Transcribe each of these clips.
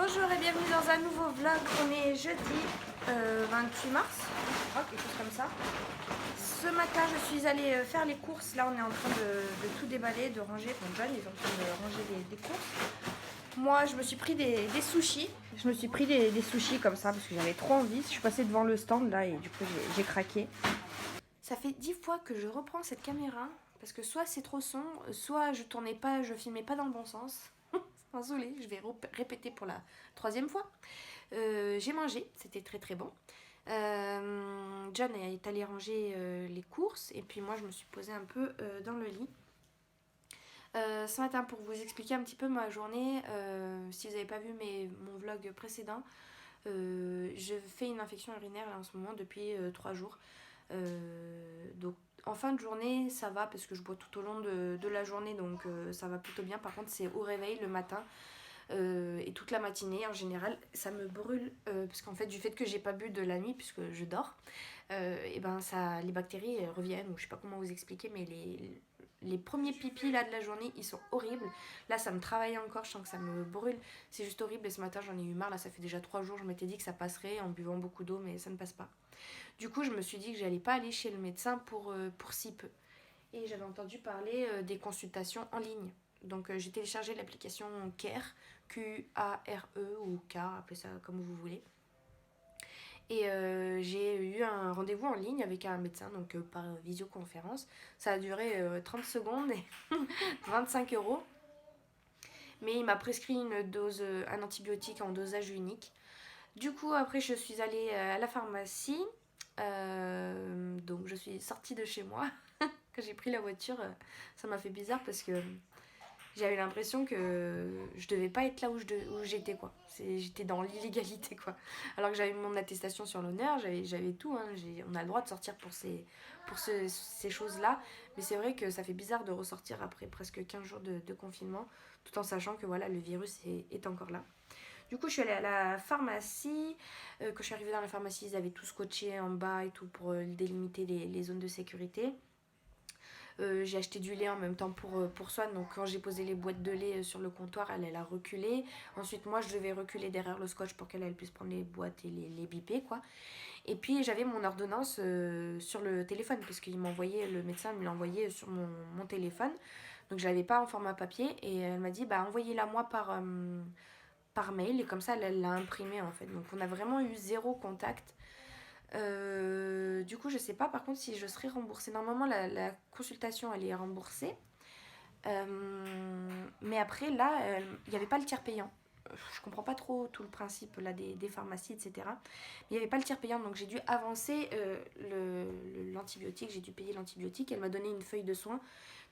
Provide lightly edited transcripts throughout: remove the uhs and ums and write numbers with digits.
Bonjour et bienvenue dans un nouveau vlog. On est jeudi 28 mars, je crois, quelque chose comme ça. Ce matin, je suis allée faire les courses. Là, on est en train de tout déballer, de ranger. Bon, John est en train de ranger les courses. Moi, je me suis pris des sushis. Je me suis pris des sushis comme ça parce que j'avais trop envie. Je suis passée devant le stand là et du coup, j'ai craqué. Ça fait 10 fois que je reprends cette caméra parce que soit c'est trop sombre, soit je tournais pas, je filmais pas dans le bon sens. Désolée, je vais répéter pour la 3e fois. J'ai mangé, c'était très très bon. John est allé ranger les courses et puis moi je me suis posée un peu dans le lit. Ce matin, pour vous expliquer un petit peu ma journée, si vous n'avez pas vu mon vlog précédent, je fais une infection urinaire là, en ce moment depuis 3 jours. Donc en fin de journée ça va parce que je bois tout au long de la journée, donc ça va plutôt bien. Par contre c'est au réveil le matin et toute la matinée en général ça me brûle parce qu'en fait du fait que j'ai pas bu de la nuit puisque je dors, et ben ça, les bactéries reviennent, ou je sais pas comment vous expliquer, mais les premiers pipis là de la journée ils sont horribles. Là ça me travaille encore, je sens que ça me brûle, c'est juste horrible. Et ce matin j'en ai eu marre, là ça fait déjà 3 jours, je m'étais dit que ça passerait en buvant beaucoup d'eau, mais ça ne passe pas. Du coup je me suis dit que j'allais pas aller chez le médecin pour si peu. Et j'avais entendu parler des consultations en ligne. Donc j'ai téléchargé l'application Care, Q-A-R-E ou K, appelez ça comme vous voulez. Et j'ai eu un rendez-vous en ligne avec un médecin, donc par visioconférence. Ça a duré 30 secondes et 25 €. Mais il m'a prescrit un antibiotique en dosage unique. Du coup, après, je suis allée à la pharmacie. Donc, je suis sortie de chez moi. Quand j'ai pris la voiture, ça m'a fait bizarre parce que j'avais l'impression que je devais pas être là où j'étais, quoi. J'étais dans l'illégalité, quoi. Alors que j'avais mon attestation sur l'honneur, j'avais tout, hein. On a le droit de sortir pour ces choses-là. Mais c'est vrai que ça fait bizarre de ressortir après presque 15 jours de confinement, tout en sachant que voilà, le virus est encore là. Du coup, je suis allée à la pharmacie. Quand je suis arrivée dans la pharmacie, ils avaient tout scotché en bas et tout pour délimiter les zones de sécurité. J'ai acheté du lait en même temps pour Swan. Donc quand j'ai posé les boîtes de lait sur le comptoir, elle a reculé. Ensuite moi je devais reculer derrière le scotch pour qu'elle puisse prendre les boîtes et les biper, quoi. Et puis j'avais mon ordonnance sur le téléphone parce qu'il m'envoyait, le médecin me l'envoyait sur mon téléphone. Donc je l'avais pas en format papier et elle m'a dit bah envoyez-la moi par mail, et comme ça elle l'a imprimée en fait. Donc on a vraiment eu 0 contact. Du coup, je sais pas par contre si je serai remboursée. Normalement, la consultation elle est remboursée. Mais après, là, il n'y avait pas le tiers payant. Je comprends pas trop tout le principe là des pharmacies, etc. Il n'y avait pas le tiers payant, donc j'ai dû avancer l'antibiotique. J'ai dû payer l'antibiotique. Elle m'a donné une feuille de soins.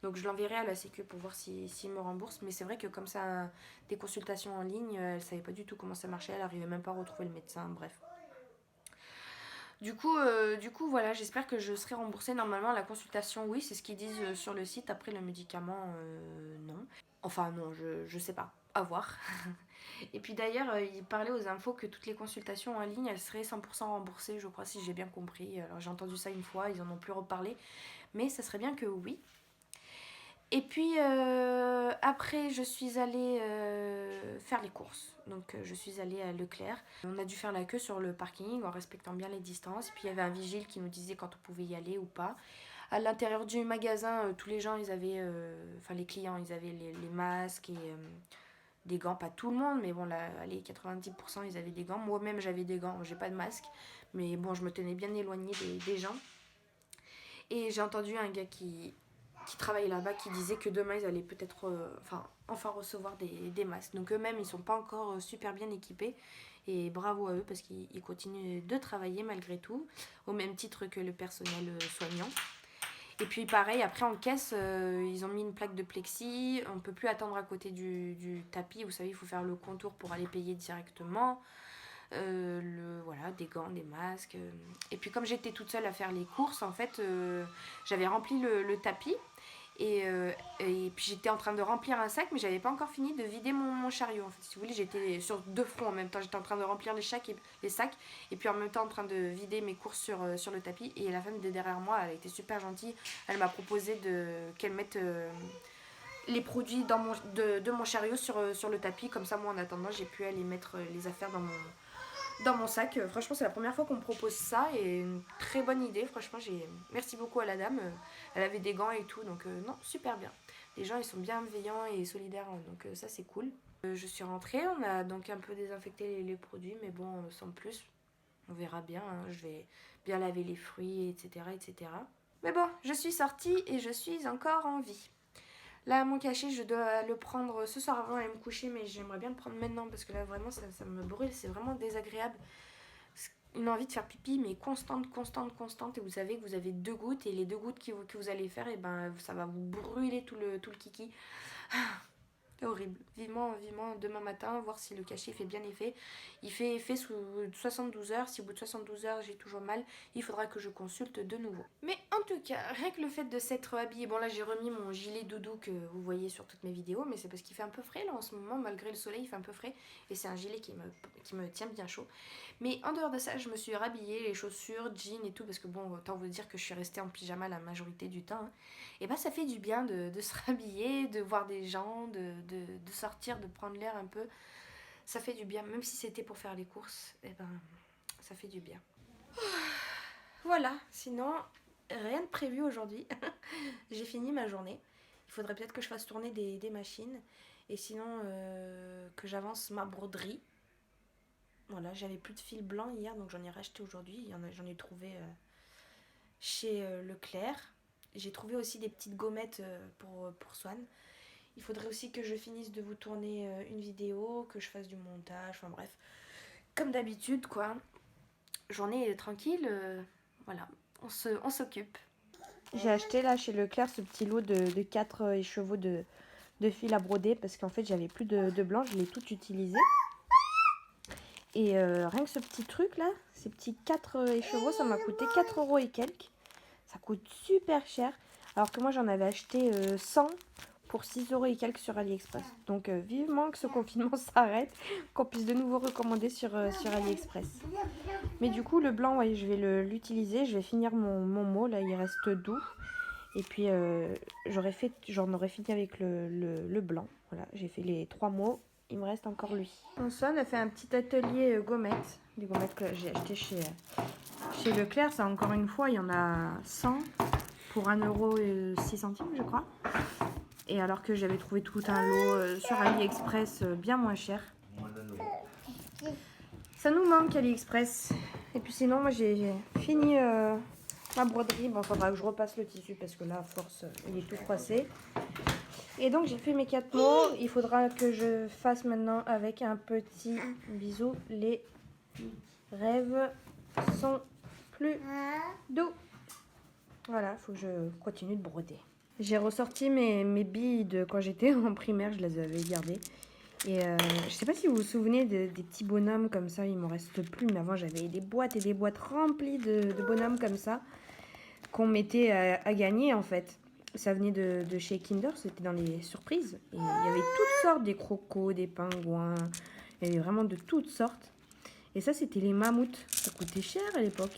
Donc je l'enverrai à la Sécu pour voir s'il me rembourse. Mais c'est vrai que comme ça, des consultations en ligne, elle savait pas du tout comment ça marchait. Elle arrivait même pas à retrouver le médecin. Bref. Du coup, voilà, j'espère que je serai remboursée. Normalement, la consultation, oui, c'est ce qu'ils disent sur le site. Après, le médicament, non. Enfin, non, je sais pas. À voir. Et puis d'ailleurs, il parlait aux infos que toutes les consultations en ligne, elles seraient 100% remboursées, je crois, si j'ai bien compris. Alors, j'ai entendu ça une fois, ils en ont plus reparlé. Mais ça serait bien que oui. Et puis après je suis allée faire les courses. Donc je suis allée à Leclerc. On a dû faire la queue sur le parking en respectant bien les distances. Puis il y avait un vigile qui nous disait quand on pouvait y aller ou pas. À l'intérieur du magasin, tous les gens ils avaient, enfin les clients ils avaient les masques et des gants. Pas tout le monde, mais bon là, allez, 90% ils avaient des gants. Moi-même j'avais des gants, j'ai pas de masque. Mais bon, je me tenais bien éloignée des gens. Et j'ai entendu un gars qui travaille là-bas qui disait que demain ils allaient peut-être enfin recevoir des masques. Donc eux-mêmes ils sont pas encore super bien équipés, et bravo à eux parce qu'ils continuent de travailler malgré tout, au même titre que le personnel soignant. Et puis pareil, après en caisse, ils ont mis une plaque de plexi, on peut plus attendre à côté du tapis, vous savez, il faut faire le contour pour aller payer directement. Voilà, des gants, des masques. Et puis comme j'étais toute seule à faire les courses, en fait, j'avais rempli le tapis. Et puis j'étais en train de remplir un sac, mais j'avais pas encore fini de vider mon chariot. En fait, si vous voulez, j'étais sur 2 fronts en même temps. J'étais en train de remplir les sacs, et puis en même temps en train de vider mes courses sur le tapis. Et la femme de derrière moi, elle a été super gentille. Elle m'a proposé qu'elle mette les produits de mon chariot sur le tapis. Comme ça, moi, en attendant, j'ai pu aller mettre les affaires dans mon sac. Franchement, c'est la première fois qu'on me propose ça et une très bonne idée. Franchement, merci beaucoup à la dame. Elle avait des gants et tout, donc non, super bien. Les gens, ils sont bienveillants et solidaires, donc ça, c'est cool. Je suis rentrée, on a donc un peu désinfecté les produits, mais bon, sans plus. On verra bien, hein. Je vais bien laver les fruits, etc., etc. Mais bon, je suis sortie et je suis encore en vie. Là, mon cachet, je dois le prendre ce soir avant d'aller me coucher, mais j'aimerais bien le prendre maintenant parce que là, vraiment, ça me brûle. C'est vraiment désagréable. Une envie de faire pipi, mais constante, constante, constante. Et vous savez que vous avez 2 gouttes et les 2 gouttes que vous allez faire, et ben, ça va vous brûler tout le kiki. C'est horrible. Vivement, vivement, demain matin, voir si le cachet fait bien effet. Il fait effet sous 72 heures. Si au bout de 72 heures, j'ai toujours mal, il faudra que je consulte de nouveau. Mais en tout cas, rien que le fait de s'être habillée... Bon, là, j'ai remis mon gilet doudou que vous voyez sur toutes mes vidéos, mais c'est parce qu'il fait un peu frais, là, en ce moment. Malgré le soleil, il fait un peu frais. Et c'est un gilet qui me tient bien chaud. Mais en dehors de ça, je me suis rhabillée, les chaussures, jeans et tout, parce que bon, autant vous dire que je suis restée en pyjama la majorité du temps. Hein. Et bah, ça fait du bien de se rhabiller, de voir des gens, de sortir, de prendre l'air un peu. Ça fait du bien, même si c'était pour faire les courses, et ben, ça fait du bien. Voilà, sinon, rien de prévu aujourd'hui. J'ai fini ma journée. Il faudrait peut-être que je fasse tourner des machines. Et sinon, que j'avance ma broderie. Voilà, j'avais plus de fil blanc hier, donc j'en ai racheté aujourd'hui. J'en ai trouvé chez Leclerc. J'ai trouvé aussi des petites gommettes pour Swan. Il faudrait aussi que je finisse de vous tourner une vidéo, que je fasse du montage, enfin bref. Comme d'habitude, quoi. Journée tranquille, voilà, on s'occupe. J'ai acheté là chez Leclerc ce petit lot de 4 écheveaux de fil à broder parce qu'en fait j'avais plus de blanc, je l'ai tout utilisé. Et rien que ce petit truc là, ces petits 4 écheveaux, ça m'a coûté 4 € et quelques. Ça coûte super cher. Alors que moi j'en avais acheté 100 pour 6 € et quelques sur AliExpress. Donc vivement que ce confinement s'arrête, qu'on puisse de nouveau recommander sur AliExpress. Mais du coup le blanc, ouais, je vais l'utiliser. Je vais finir mon mot, là il reste doux. Et puis j'en aurais fini avec le blanc. Voilà, j'ai fait les 3 mots. Il me reste encore lui. Mon son a fait un petit atelier gommettes. Des gommettes que j'ai achetées chez Leclerc. Ça, encore une fois, il y en a 100 pour 1,06 €, je crois. Et alors que j'avais trouvé tout un lot sur AliExpress bien moins cher. Ça nous manque AliExpress. Et puis sinon, moi j'ai fini ma broderie. Bon, il faudra que je repasse le tissu parce que là, à force, il est tout froissé. Et donc j'ai fait mes 4 mots. Il faudra que je fasse maintenant avec un petit bisou. Les rêves sont plus doux. Voilà, il faut que je continue de broder. J'ai ressorti mes billes de quand j'étais en primaire, je les avais gardées. Et je sais pas si vous vous souvenez des petits bonhommes comme ça, il m'en reste plus. Mais avant j'avais des boîtes et des boîtes remplies de bonhommes comme ça qu'on mettait à gagner en fait. Ça venait de chez Kinder, c'était dans les surprises. Et il y avait toutes sortes, des crocos, des pingouins. Il y avait vraiment de toutes sortes. Et ça, c'était les mammouths. Ça coûtait cher à l'époque.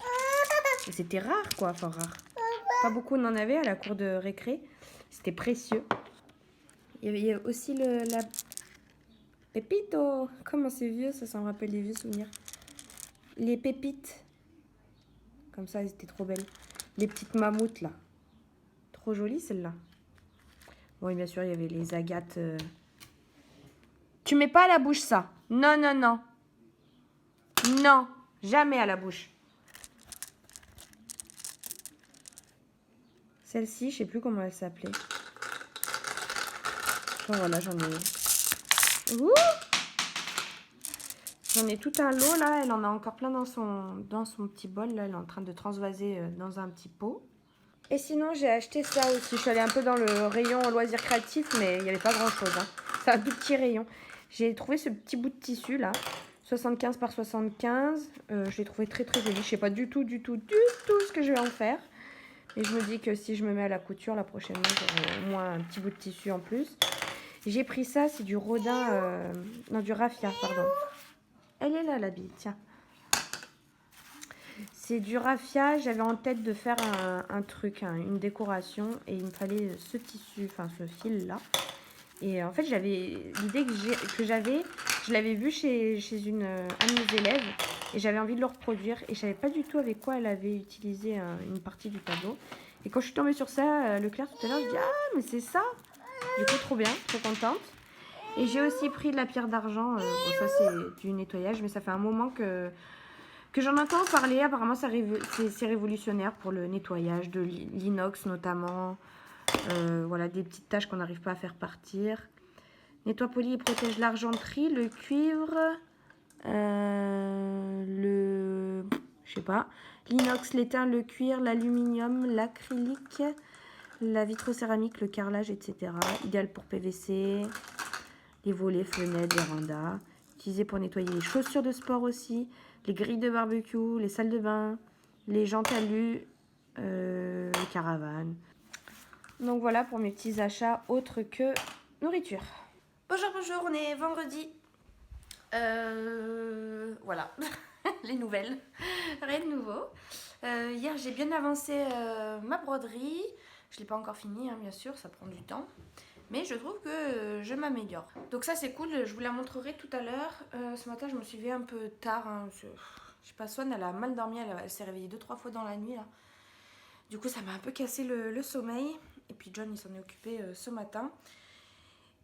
Et c'était rare, quoi. Enfin, rare. Pas beaucoup n'en avait à la cour de récré. C'était précieux. Il y avait aussi la Pépito. Comment c'est vieux, ça me rappelle des vieux souvenirs. Les pépites. Comme ça, elles étaient trop belles. Les petites mammouths, là. Trop jolies, celles-là. Bon, et bien sûr, il y avait les agates. Tu mets pas à la bouche, ça. Non, non, non. Non, jamais à la bouche. Celle-ci, je sais plus comment elle s'appelait. Bon, voilà, j'en ai... Ouh, j'en ai tout un lot, là. Elle en a encore plein dans son petit bol. Là, elle est en train de transvaser dans un petit pot. Et sinon, j'ai acheté ça aussi. Je suis allée un peu dans le rayon loisirs créatifs, mais il n'y avait pas grand-chose. Hein. C'est un tout petit rayon. J'ai trouvé ce petit bout de tissu, là. 75 par 75. Je l'ai trouvé très, très joli. Je ne sais pas du tout ce que je vais en faire. Et je me dis que si je me mets à la couture, la prochaine fois, j'aurai au moins un petit bout de tissu en plus. J'ai pris ça, c'est du Rodin... non, du raffia, pardon. Elle est là, la bille, tiens. C'est du raffia. J'avais en tête de faire un truc, une décoration. Et il me fallait ce tissu, enfin ce fil-là. Et en fait, l'idée que j'avais, je l'avais vue chez un de mes élèves et j'avais envie de le reproduire. Et je savais pas du tout avec quoi elle avait utilisé une partie du tableau. Et quand je suis tombée sur ça, Leclerc tout à l'heure, je dis ah mais c'est ça. Du coup, trop bien, trop contente. Et j'ai aussi pris de la pierre d'argent. Bon, ça c'est du nettoyage, mais ça fait un moment que j'en entends parler. Apparemment, c'est révolutionnaire pour le nettoyage de l'inox notamment. Voilà, des petites taches qu'on n'arrive pas à faire partir. Nettoie poli et protège l'argenterie, le cuivre, je sais pas, l'inox, l'étain, le cuir, l'aluminium, l'acrylique, la vitrocéramique, le carrelage, etc. Idéal pour PVC, les volets, fenêtres, vérandas. Utilisé pour nettoyer les chaussures de sport aussi, les grilles de barbecue, les salles de bain, les jantes alu, les caravanes. Donc voilà pour mes petits achats autres que nourriture. Bonjour, bonjour, on est vendredi. Voilà, les nouvelles, rien de nouveau. Hier j'ai bien avancé ma broderie. Je ne l'ai pas encore finie, hein, bien sûr, ça prend du temps. Mais je trouve que je m'améliore. Donc ça c'est cool, je vous la montrerai tout à l'heure. Ce matin je me suis levée un peu tard. Hein, je sais pas, Swan elle a mal dormi, elle s'est réveillée 2-3 fois dans la nuit là. Du coup ça m'a un peu cassé le sommeil. Et puis John il s'en est occupé ce matin.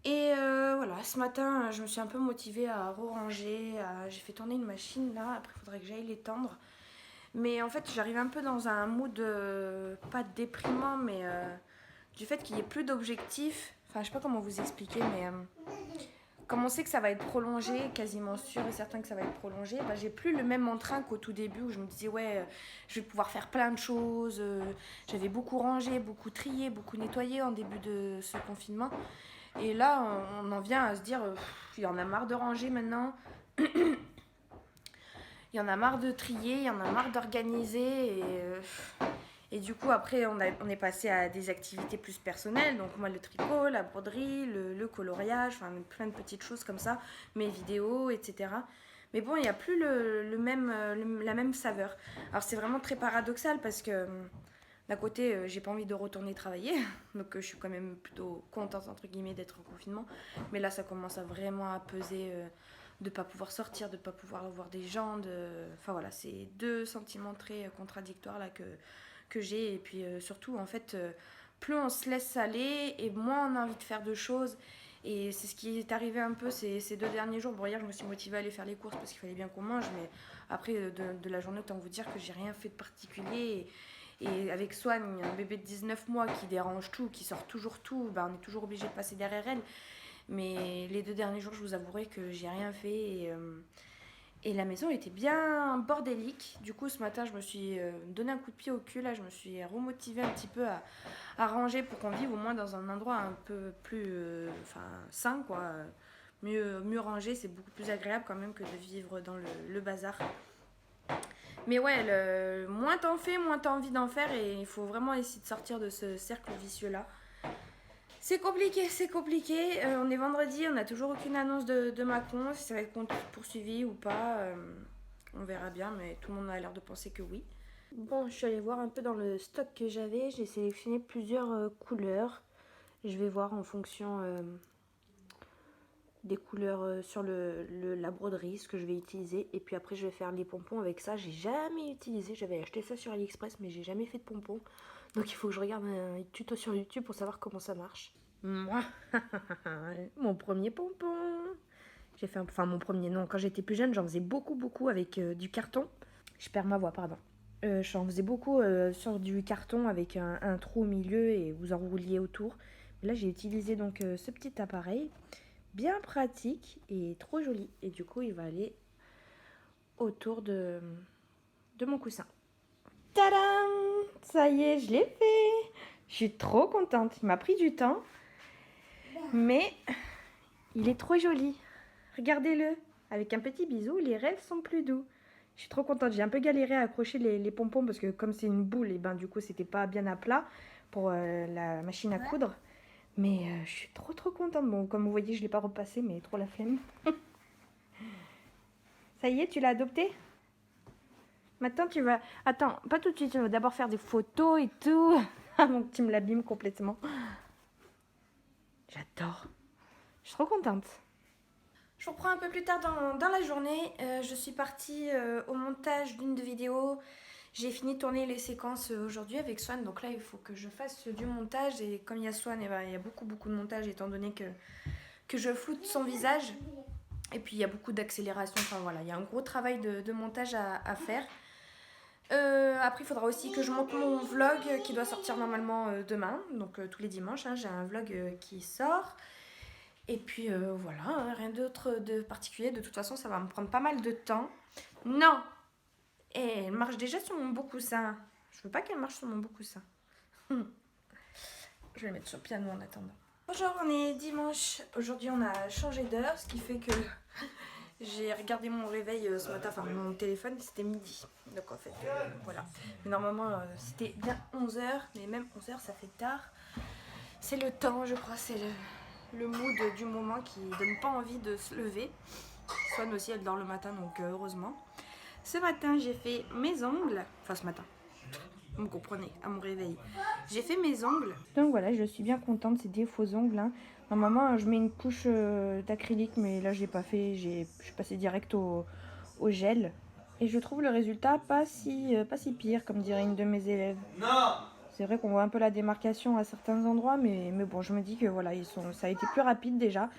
Et voilà, ce matin je me suis un peu motivée à ranger. J'ai fait tourner une machine là, après il faudrait que j'aille l'étendre. Mais en fait j'arrive un peu dans un mood pas déprimant mais du fait qu'il n'y ait plus d'objectifs. Enfin je sais pas comment vous expliquer mais comme on sait que ça va être prolongé, quasiment sûr et certain que ça va être prolongé, bah, j'ai plus le même entrain qu'au tout début où je me disais ouais je vais pouvoir faire plein de choses. J'avais beaucoup rangé, beaucoup trié, beaucoup nettoyé en début de ce confinement. Et là on en vient à se dire il y en a marre de ranger maintenant. Il y en a marre de trier, il y en a marre d'organiser et du coup après on est passé à des activités plus personnelles, donc moi le tricot, la broderie, le coloriage, enfin plein de petites choses comme ça, mes vidéos, etc. Mais bon, il n'y a plus la même saveur. Alors c'est vraiment très paradoxal parce que d'un côté j'ai pas envie de retourner travailler, donc je suis quand même plutôt contente entre guillemets d'être en confinement, mais là ça commence à vraiment à peser de pas pouvoir sortir, de pas pouvoir voir des gens, enfin voilà, c'est deux sentiments très contradictoires là que j'ai. Et puis surtout en fait plus on se laisse aller et moins on a envie de faire de choses. Et c'est ce qui est arrivé un peu ces 2 derniers jours. Bon, hier je me suis motivée à aller faire les courses parce qu'il fallait bien qu'on mange, mais après de la journée autant vous dire que j'ai rien fait de particulier. Et avec Swan, un bébé de 19 mois qui dérange tout, qui sort toujours tout, ben on est toujours obligé de passer derrière elle. Mais les 2 derniers jours, je vous avouerai que j'ai rien fait et la maison était bien bordélique. Du coup, ce matin, je me suis donné un coup de pied au cul. Là, je me suis remotivée un petit peu à ranger pour qu'on vive au moins dans un endroit un peu plus sain, quoi. Mieux rangé, c'est beaucoup plus agréable quand même que de vivre dans le bazar. Mais ouais, moins t'en fais, moins t'as envie d'en faire et il faut vraiment essayer de sortir de ce cercle vicieux-là. C'est compliqué, c'est compliqué. On est vendredi, on n'a toujours aucune annonce de Macron, si ça va être poursuivi ou pas. On verra bien, mais tout le monde a l'air de penser que oui. Bon, je suis allée voir un peu dans le stock que j'avais. J'ai sélectionné plusieurs couleurs. Je vais voir en fonction des couleurs sur la broderie, ce que je vais utiliser. Et puis après, je vais faire les pompons avec ça. J'ai jamais utilisé. J'avais acheté ça sur AliExpress, mais j'ai jamais fait de pompons. Donc il faut que je regarde un tuto sur YouTube pour savoir comment ça marche. Moi, mon premier pompon. J'ai fait mon premier, non, quand j'étais plus jeune, j'en faisais beaucoup avec du carton. Je perds ma voix, pardon. J'en faisais beaucoup sur du carton avec un trou au milieu et vous enrouliez autour. Mais là, j'ai utilisé donc ce petit appareil, bien pratique et trop joli. Et du coup, il va aller autour de mon coussin. Tadam! Ça y est, je l'ai fait. Je suis trop contente. Il m'a pris du temps. Mais il est trop joli. Regardez-le. Avec un petit bisou, les rêves sont plus doux. Je suis trop contente. J'ai un peu galéré à accrocher les pompons parce que comme c'est une boule, et ben du coup c'était pas bien à plat pour la machine à coudre. Mais je suis trop contente. Bon, comme vous voyez, je l'ai pas repassé, mais trop la flemme. Ça y est, tu l'as adopté? Maintenant tu vas... Attends, pas tout de suite. Tu vas d'abord faire des photos et tout. Avant que tu me l'abîmes complètement. J'adore. suis trop contente. Je vous reprends un peu plus tard dans la journée. Je suis partie au montage d'une vidéo. J'ai fini de tourner les séquences aujourd'hui avec Swan. Donc là, il faut que je fasse du montage. Et comme il y a Swan, eh ben, il y a beaucoup de montage étant donné que je floute son visage. Et puis il y a beaucoup d'accélération. Enfin voilà, il y a un gros travail de montage à faire. Après, il faudra aussi que je monte mon vlog qui doit sortir normalement demain. Donc tous les dimanches, hein, j'ai un vlog qui sort. Et puis voilà, hein, rien d'autre de particulier. De toute façon, ça va me prendre pas mal de temps. Non! Et elle marche déjà sur mon beau coussin. Je veux pas qu'elle marche sur mon beau coussin. Je vais le mettre sur le piano en attendant. Bonjour, on est dimanche. Aujourd'hui, on a changé d'heure, ce qui fait que j'ai regardé mon réveil ce matin, enfin mon téléphone, c'était midi. Donc en fait, voilà. Mais normalement, c'était bien 11h, mais même 11h, ça fait tard. C'est le temps, je crois, c'est le mood du moment qui donne pas envie de se lever. Swan aussi, elle dort le matin, donc heureusement. Ce matin, j'ai fait mes ongles. Enfin, ce matin, vous me comprenez, à mon réveil. J'ai fait mes ongles. Donc voilà, je suis bien contente, c'est des faux ongles. Hein. Normalement, je mets une couche d'acrylique, mais là, je l'ai pas fait. Je suis passée direct au gel. Et je trouve le résultat pas si pire, comme dirait une de mes élèves. Non! C'est vrai qu'on voit un peu la démarcation à certains endroits, mais bon, je me dis que voilà, ça a été plus rapide déjà.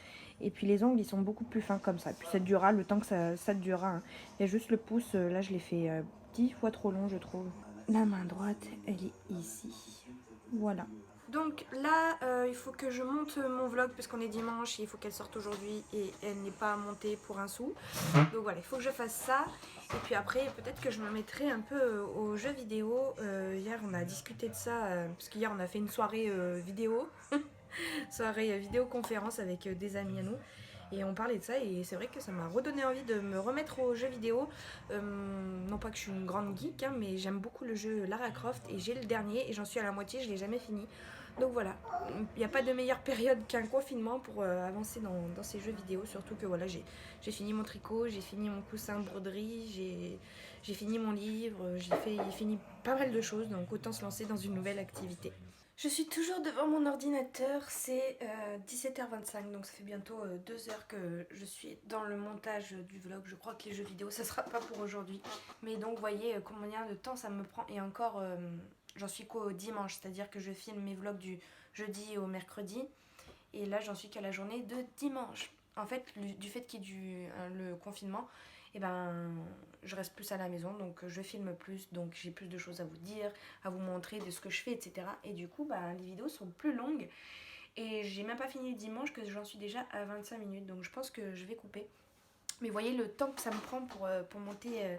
Et puis les ongles, ils sont beaucoup plus fins comme ça. Puis ça durera le temps que ça durera. Hein. Il y a juste le pouce, là je l'ai fait 10 fois trop long, je trouve. La main droite, elle est ici. Voilà. Donc là, il faut que je monte mon vlog parce qu'on est dimanche et il faut qu'elle sorte aujourd'hui et elle n'est pas montée pour un sou. Donc voilà, il faut que je fasse ça. Et puis après, peut-être que je me mettrai un peu aux jeux vidéo. Hier, on a discuté de ça parce qu'hier, on a fait une soirée vidéo. Soirée vidéoconférence avec des amis à nous. Et on parlait de ça et c'est vrai que ça m'a redonné envie de me remettre aux jeux vidéo. Non pas que je suis une grande geek, hein, mais j'aime beaucoup le jeu Lara Croft et j'ai le dernier et j'en suis à la moitié, je ne l'ai jamais fini. Donc voilà, il n'y a pas de meilleure période qu'un confinement pour avancer dans ces jeux vidéo, surtout que voilà, j'ai fini mon tricot, j'ai fini mon coussin broderie, j'ai fini mon livre, j'ai fini pas mal de choses, donc autant se lancer dans une nouvelle activité. Je suis toujours devant mon ordinateur, c'est 17h25, donc ça fait bientôt 2 heures que je suis dans le montage du vlog. Je crois que les jeux vidéo, ça sera pas pour aujourd'hui. Mais donc, vous voyez combien de temps ça me prend. Et encore, j'en suis qu'au dimanche, c'est-à-dire que je filme mes vlogs du jeudi au mercredi. Et là, j'en suis qu'à la journée de dimanche. En fait, du fait qu'il y ait le confinement, eh ben, je reste plus à la maison, donc je filme plus, donc j'ai plus de choses à vous dire, à vous montrer de ce que je fais, etc. Et du coup, ben, les vidéos sont plus longues. Et j'ai même pas fini le dimanche que j'en suis déjà à 25 minutes, donc je pense que je vais couper. Mais vous voyez le temps que ça me prend pour monter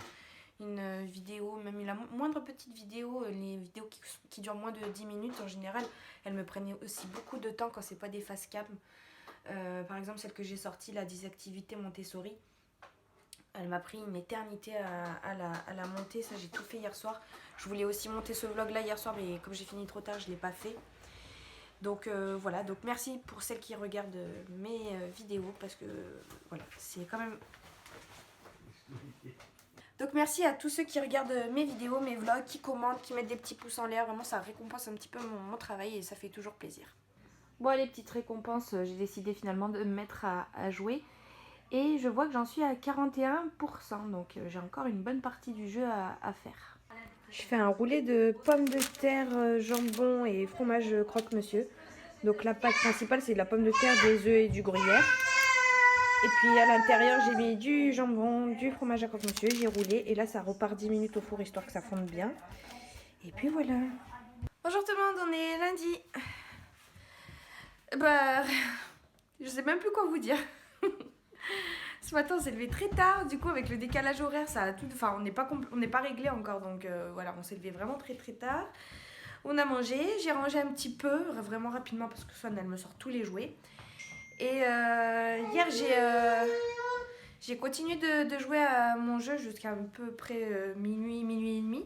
une vidéo, même la moindre petite vidéo, les vidéos qui durent moins de 10 minutes en général, elles me prennent aussi beaucoup de temps quand c'est pas des face cam. Par exemple, celle que j'ai sortie, la 10 activités Montessori. Elle m'a pris une éternité à la monter, ça j'ai tout fait hier soir. Je voulais aussi monter ce vlog là hier soir, mais comme j'ai fini trop tard, je ne l'ai pas fait. Donc voilà, donc merci pour celles qui regardent mes vidéos, parce que voilà, c'est quand même... Donc merci à tous ceux qui regardent mes vidéos, mes vlogs, qui commentent, qui mettent des petits pouces en l'air. Vraiment, ça récompense un petit peu mon travail et ça fait toujours plaisir. Bon, les petites récompenses, j'ai décidé finalement de me mettre à jouer. Et je vois que j'en suis à 41%, donc j'ai encore une bonne partie du jeu à faire. Je fais un roulé de pommes de terre, jambon et fromage croque-monsieur. Donc la pâte principale, c'est de la pomme de terre, des œufs et du gruyère. Et puis à l'intérieur, j'ai mis du jambon, du fromage à croque-monsieur, j'ai roulé. Et là, ça repart 10 minutes au four, histoire que ça fonde bien. Et puis voilà. Bonjour tout le monde, on est lundi. Bah, je sais même plus quoi vous dire. Ce matin on s'est levé très tard, du coup avec le décalage horaire ça a tout... Enfin on n'est pas réglé encore, donc voilà, on s'est levé vraiment très tard. On a mangé, j'ai rangé un petit peu, vraiment rapidement parce que Swan elle me sort tous les jouets. Et hier j'ai continué de jouer à mon jeu jusqu'à à peu près minuit et demi.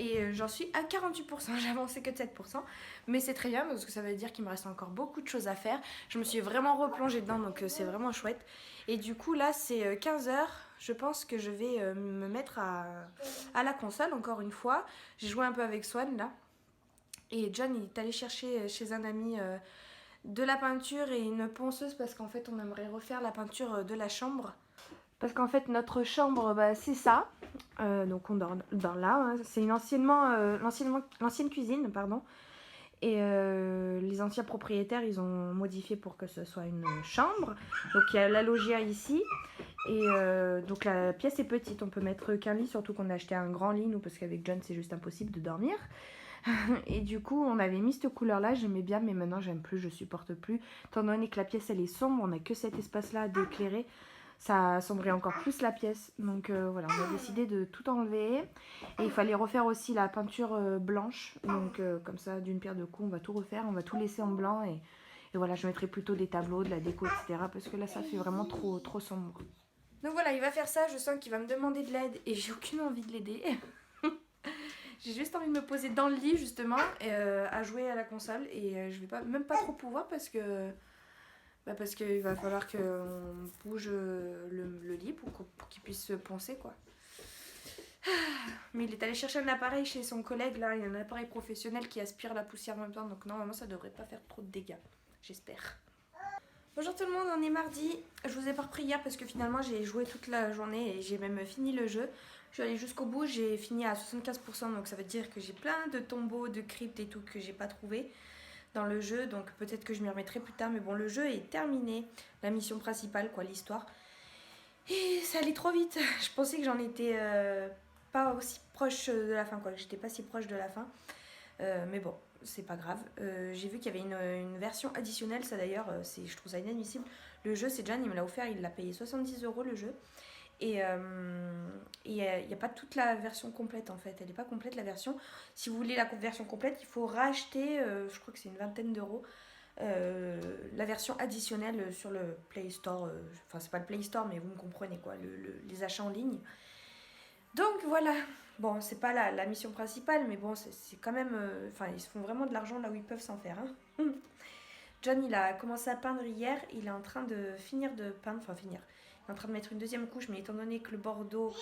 Et j'en suis à 48%, j'ai avancé que de 7%. Mais c'est très bien parce que ça veut dire qu'il me reste encore beaucoup de choses à faire. Je me suis vraiment replongée dedans, donc c'est vraiment chouette. Et du coup là c'est 15h, je pense que je vais me mettre à la console encore une fois. J'ai joué un peu avec Swan là. Et John il est allé chercher chez un ami de la peinture et une ponceuse parce qu'en fait on aimerait refaire la peinture de la chambre. Parce qu'en fait notre chambre c'est ça, donc on dort là, hein. C'est l'ancienne cuisine, pardon. Et les anciens propriétaires ils ont modifié pour que ce soit une chambre. Donc il y a la loggia ici. Et donc la pièce est petite, on peut mettre qu'un lit, surtout qu'on a acheté un grand lit nous parce qu'avec John c'est juste impossible de dormir. Et du coup on avait mis cette couleur là, j'aimais bien mais maintenant j'aime plus, je supporte plus. Étant donné que la pièce elle est sombre, on n'a que cet espace là d'éclairer, ça assombrit encore plus la pièce. Donc voilà, on a décidé de tout enlever. Et il fallait refaire aussi la peinture blanche. Donc comme ça d'une pierre deux coups on va tout refaire, on va tout laisser en blanc. Et voilà, je mettrai plutôt des tableaux, de la déco, etc. Parce que là ça fait vraiment trop sombre. Donc voilà, il va faire ça, je sens qu'il va me demander de l'aide et j'ai aucune envie de l'aider. J'ai juste envie de me poser dans le lit justement à jouer à la console et je vais même pas trop pouvoir parce que parce qu'il va falloir qu'on bouge le lit pour qu'il puisse se poncer quoi. Mais il est allé chercher un appareil chez son collègue là, il y a un appareil professionnel qui aspire la poussière en même temps donc normalement ça devrait pas faire trop de dégâts, j'espère. Bonjour tout le monde, on est mardi. Je vous ai pas repris hier parce que finalement j'ai joué toute la journée et j'ai même fini le jeu. Je suis allée jusqu'au bout, j'ai fini à 75% donc ça veut dire que j'ai plein de tombeaux, de cryptes et tout que j'ai pas trouvé dans le jeu. Donc peut-être que je m'y remettrai plus tard mais bon le jeu est terminé. La mission principale quoi, l'histoire. Et ça allait trop vite. Je pensais que j'en étais pas aussi proche de la fin quoi, j'étais pas si proche de la fin. Mais bon, c'est pas grave. J'ai vu qu'il y avait une version additionnelle, ça d'ailleurs, je trouve ça inadmissible. Le jeu, c'est John, il me l'a offert, il l'a payé 70 € le jeu. Et il n'y a pas toute la version complète en fait, elle n'est pas complète la version. Si vous voulez la version complète, il faut racheter, je crois que c'est une vingtaine d'euros, la version additionnelle sur le Play Store. Enfin, c'est pas le Play Store, mais vous me comprenez quoi, les achats en ligne. Donc voilà, bon c'est pas la mission principale mais bon c'est quand même, enfin ils se font vraiment de l'argent là où ils peuvent s'en faire hein. John il a commencé à peindre hier, il est en train de finir de peindre, il est en train de mettre une deuxième couche mais étant donné que le bordeaux,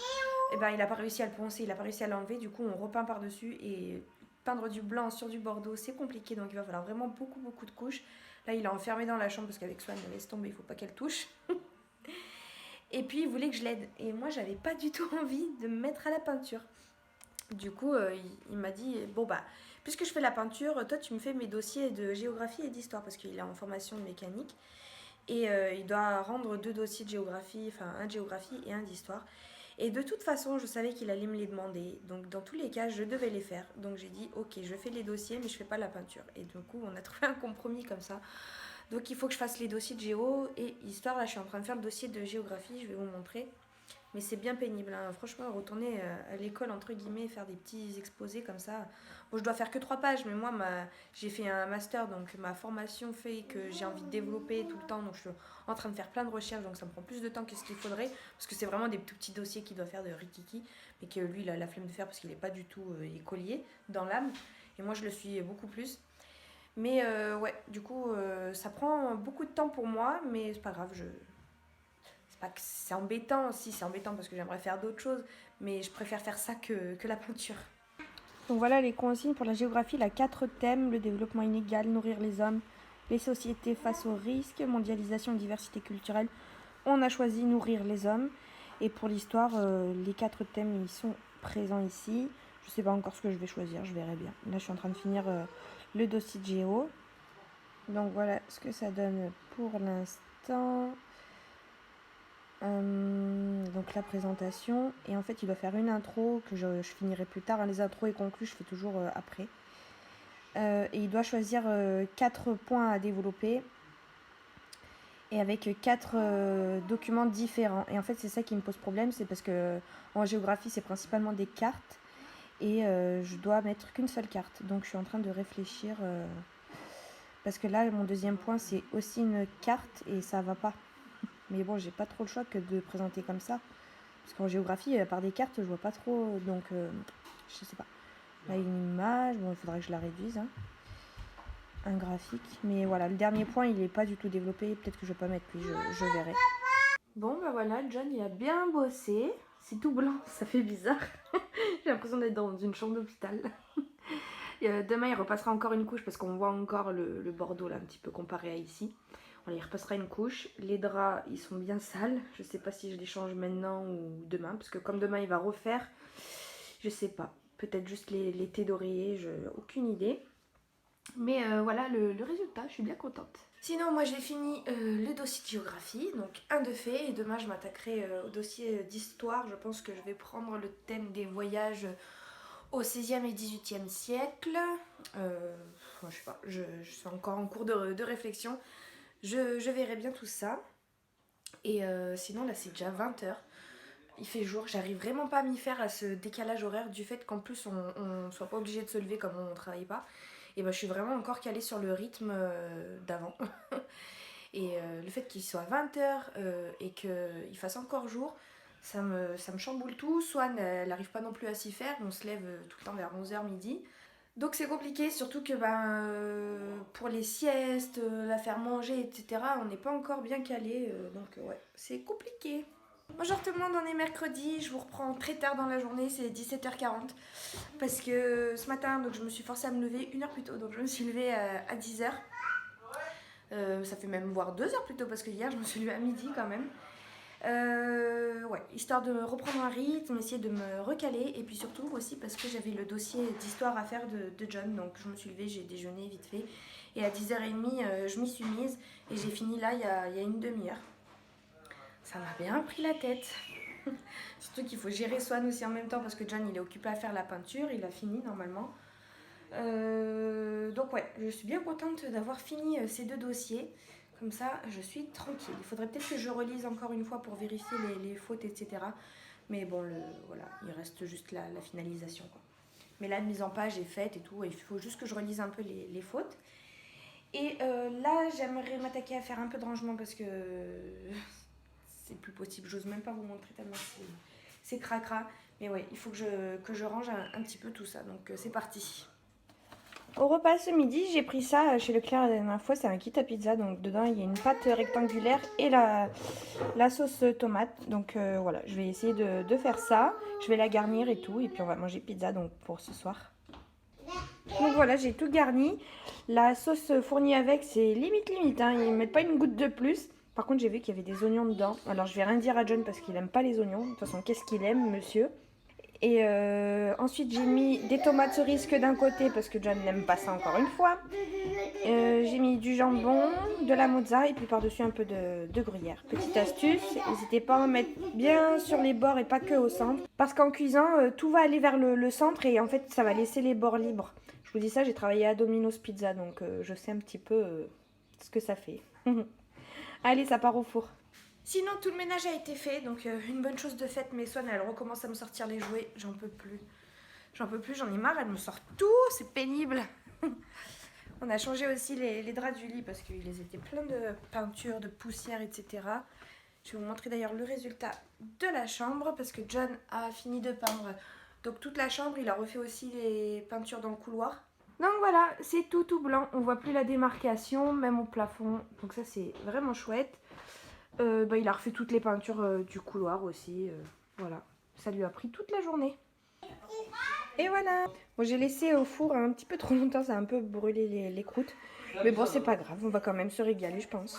il a pas réussi à le poncer, il a pas réussi à l'enlever, du coup on repeint par dessus et peindre du blanc sur du bordeaux c'est compliqué donc il va falloir vraiment beaucoup de couches. Là il est enfermé dans la chambre parce qu'avec Swan laisse tomber, il faut pas qu'elle touche. Et puis il voulait que je l'aide. Et moi j'avais pas du tout envie de me mettre à la peinture. Du coup il m'a dit bon puisque je fais la peinture, toi tu me fais mes dossiers de géographie et d'histoire parce qu'il est en formation de mécanique. Et il doit rendre 2 dossiers de géographie, enfin un de géographie et un d'histoire. Et de toute façon je savais qu'il allait me les demander. Donc dans tous les cas je devais les faire. Donc j'ai dit ok je fais les dossiers mais je fais pas la peinture. Et du coup on a trouvé un compromis comme ça. Donc il faut que je fasse les dossiers de géo et histoire. Là je suis en train de faire le dossier de géographie, je vais vous montrer. Mais c'est bien pénible, hein. Franchement retourner à l'école entre guillemets, faire des petits exposés comme ça. Bon je dois faire que 3 pages mais moi j'ai fait un master donc ma formation fait que j'ai envie de développer tout le temps. Donc je suis en train de faire plein de recherches donc ça me prend plus de temps que ce qu'il faudrait. Parce que c'est vraiment des tout petits dossiers qu'il doit faire de rikiki. Mais que lui il a la flemme de faire parce qu'il n'est pas du tout écolier dans l'âme. Et moi je le suis beaucoup plus. Mais ouais, du coup, ça prend beaucoup de temps pour moi, mais c'est pas grave. C'est pas que c'est embêtant, si c'est embêtant parce que j'aimerais faire d'autres choses, mais je préfère faire ça que la peinture. Donc voilà les consignes pour la géographie, il a 4 thèmes: le développement inégal, nourrir les hommes, les sociétés face aux risques, mondialisation et diversité culturelle. On a choisi nourrir les hommes. Et pour l'histoire, les 4 thèmes ils sont présents ici. Je sais pas encore ce que je vais choisir, je verrai bien. Là je suis en train de finir le dossier de géo. Donc voilà ce que ça donne pour l'instant. Donc la présentation. Et en fait il doit faire une intro que je finirai plus tard. Les intros et conclus je fais toujours après. Et il doit choisir 4 points à développer. Et avec 4 documents différents. Et en fait c'est ça qui me pose problème. C'est parce que en géographie c'est principalement des cartes. Et je dois mettre qu'une seule carte. Donc je suis en train de réfléchir. Parce que là mon deuxième point c'est aussi une carte. Et ça va pas. Mais bon j'ai pas trop le choix que de présenter comme ça. Parce qu'en géographie à part des cartes je vois pas trop. Donc je sais pas. Là une image. Bon il faudrait que je la réduise hein. Un graphique. Mais voilà le dernier point il est pas du tout développé. Peut-être que je vais pas mettre puis je verrai. Bon bah voilà John il a bien bossé. C'est tout blanc ça fait bizarre. J'ai l'impression d'être dans une chambre d'hôpital. Demain il repassera encore une couche parce qu'on voit encore le bordeaux là un petit peu comparé à ici. Voilà, il repassera une couche. Les draps ils sont bien sales. Je sais pas si je les change maintenant ou demain. Parce que comme demain il va refaire, je sais pas. Peut-être juste les thés d'oreiller, aucune idée. Mais voilà le résultat, je suis bien contente. Sinon moi j'ai fini le dossier de géographie, donc un de fait. Et demain je m'attaquerai au dossier d'histoire. Je pense que je vais prendre le thème des voyages au 16e et 18e siècle. Je sais pas, je suis encore en cours de réflexion. Je verrai bien tout ça. Et sinon là c'est déjà 20h. Il fait jour, j'arrive vraiment pas à m'y faire à ce décalage horaire du fait qu'en plus on soit pas obligé de se lever comme on travaille pas. Et ben je suis vraiment encore calée sur le rythme d'avant. Et le fait qu'il soit 20h et qu'il fasse encore jour, ça me chamboule tout. Swan, elle n'arrive pas non plus à s'y faire, on se lève tout le temps vers 11h midi. Donc c'est compliqué, surtout que pour les siestes, la faire manger, etc., on n'est pas encore bien calé, donc ouais, c'est compliqué. Bonjour tout le monde, on est mercredi, je vous reprends très tard dans la journée, c'est 17h40. Parce que ce matin, donc, je me suis forcée à me lever 1h plus tôt, donc je me suis levée à 10h. Ça fait même voire 2h plus tôt, parce que hier je me suis levée à midi quand même. Ouais, histoire de reprendre un rythme, essayer de me recaler, et puis surtout aussi parce que j'avais le dossier d'histoire à faire de John, donc je me suis levée, j'ai déjeuné vite fait, et à 10h30 je m'y suis mise, et j'ai fini là il y a une demi-heure. Ça m'a bien pris la tête. Surtout qu'il faut gérer Swan aussi en même temps parce que John il est occupé à faire la peinture, il a fini normalement. Donc ouais, je suis bien contente d'avoir fini ces deux dossiers. Comme ça, je suis tranquille. Il faudrait peut-être que je relise encore une fois pour vérifier les fautes, etc. Mais bon, voilà, il reste juste la finalisation, quoi. Mais la mise en page est faite et tout. Et il faut juste que je relise un peu les fautes. Et là, j'aimerais m'attaquer à faire un peu de rangement parce que c'est plus possible. J'ose même pas vous montrer tellement c'est cracra. Mais ouais, il faut que je range un petit peu tout ça. Donc c'est parti. Au repas ce midi, j'ai pris ça chez Leclerc la dernière fois, c'est un kit à pizza, donc dedans il y a une pâte rectangulaire et la sauce tomate. Donc voilà, je vais essayer de faire ça, je vais la garnir et tout, et puis on va manger pizza donc pour ce soir. Donc voilà, j'ai tout garni. La sauce fournie avec, c'est limite, hein, ils ne mettent pas une goutte de plus. Par contre, j'ai vu qu'il y avait des oignons dedans. Alors je vais rien dire à John parce qu'il n'aime pas les oignons. De toute façon, qu'est-ce qu'il aime, monsieur ? Et ensuite j'ai mis des tomates cerises que d'un côté parce que John n'aime pas ça encore une fois. J'ai mis du jambon, de la mozza et puis par-dessus un peu de gruyère. Petite astuce, n'hésitez pas à en mettre bien sur les bords et pas que au centre. Parce qu'en cuisant, tout va aller vers le centre et en fait ça va laisser les bords libres. Je vous dis ça, j'ai travaillé à Domino's Pizza donc je sais un petit peu ce que ça fait. Allez, ça part au four. Sinon, tout le ménage a été fait, donc une bonne chose de faite. Mais Swan, elle recommence à me sortir les jouets. J'en peux plus. J'en ai marre. Elle me sort tout. C'est pénible. On a changé aussi les draps du lit parce qu'ils étaient pleins de peinture, de poussière, etc. Je vais vous montrer d'ailleurs le résultat de la chambre parce que John a fini de peindre. Donc toute la chambre, il a refait aussi les peintures dans le couloir. Donc voilà, c'est tout blanc. On voit plus la démarcation, même au plafond. Donc ça, c'est vraiment chouette. Il a refait toutes les peintures du couloir aussi. Voilà, ça lui a pris toute la journée. Et voilà. Bon, j'ai laissé au four un petit peu trop longtemps, ça a un peu brûlé les croûtes. Mais bon, c'est pas grave, on va quand même se régaler, je pense.